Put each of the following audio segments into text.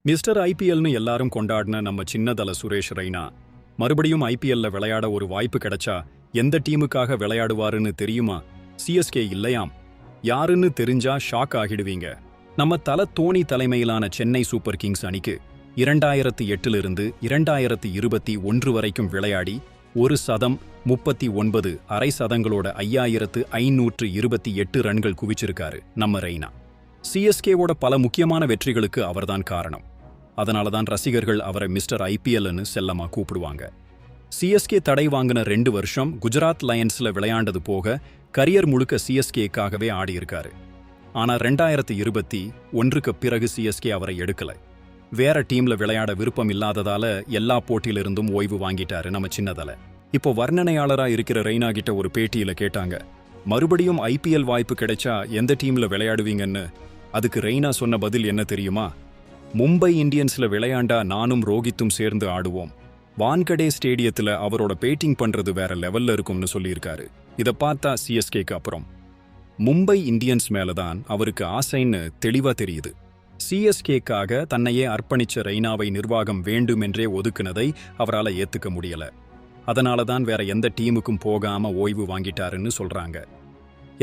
Mister ஐபிஎல்னு எல்லாரும் கொண்டாடின நம்ம சின்னதல சுரேஷ் ரெய்னா மறுபடியும் ஐபிஎல்ல விளையாட ஒரு வாய்ப்பு கிடைச்சா எந்த டீமுக்காக விளையாடுவாருன்னு தெரியுமா? சிஎஸ்கே இல்லையாம். யாருன்னு தெரிஞ்சா ஷாக் ஆகிடுவீங்க. நம்ம தல தோனி தலைமையிலான சென்னை சூப்பர் கிங்ஸ் அணிக்கு 2008 2021 வரைக்கும் விளையாடி ஒரு சதம் 39 அரை சதங்களோட 5528 ரன்கள் குவிச்சிருக்காரு நம்ம ரெய்னா. சிஎஸ்கேவோட பல முக்கியமான வெற்றிகளுக்கு அவர்தான் காரணம். அதனாலதான் ரசிகர்கள் அவரை மிஸ்டர் ஐபிஎல்னு செல்லமா கூப்பிடுவாங்க. சிஎஸ்கே தடை வாங்கின 2 வருஷம் குஜராத் லயன்ஸ்ல விளையாண்டது போக கரியர் முழுக்க சிஎஸ்கேக்காகவே ஆடியிருக்காரு. ஆனா 2021க்கு பிறகு சிஎஸ்கே அவரை எடுக்கல. வேற டீம்ல விளையாட விருப்பம் இல்லாததால எல்லா போட்டியிலிருந்தும் ஓய்வு வாங்கிட்டாரு நம்ம சின்னதல. இப்போ வர்ணனையாளரா இருக்கிற ரெய்னா கிட்ட ஒரு பேட்டியில கேட்டாங்க, மறுபடியும் ஐபிஎல் வாய்ப்பு கிடைச்சா எந்த டீம்ல விளையாடுவீங்கன்னு. அதுக்கு ரெய்னா சொன்ன பதில் என்ன தெரியுமா? மும்பை இந்தியன்ஸ்ல விளையாண்டா நானும் ரோஹித்தும் சேர்ந்து ஆடுவோம். வான்கடே ஸ்டேடியத்துல அவரோட பேட்டிங் பண்றது வேற லெவல்ல இருக்கும்னு சொல்லியிருக்காரு. இதை பார்த்தா சிஎஸ்கேக்கு அப்புறம் மும்பை இந்தியன்ஸ் மேலதான் அவருக்கு ஆசைன்னு தெளிவா தெரியுது. சிஎஸ்கேக்காக தன்னையே அர்ப்பணிச்ச ரெய்னாவை நிர்வாகம் வேண்டுமென்றே ஒதுக்குனதை அவரால் ஏத்துக்க முடியல. அதனாலதான் வேற எந்த டீமுக்கும் போகாம ஓய்வு வாங்கிட்டாருன்னு சொல்றாங்க.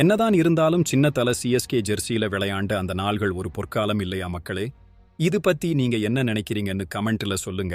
என்னதான் இருந்தாலும் சின்ன தல சிஎஸ்கே ஜெர்சியில விளையாண்ட அந்த நாள்கள் ஒரு பொற்காலம் இல்லையா மக்களே? இது பத்தி நீங்க என்ன நினைக்கிறீங்கன்னு கமெண்ட்ல சொல்லுங்க.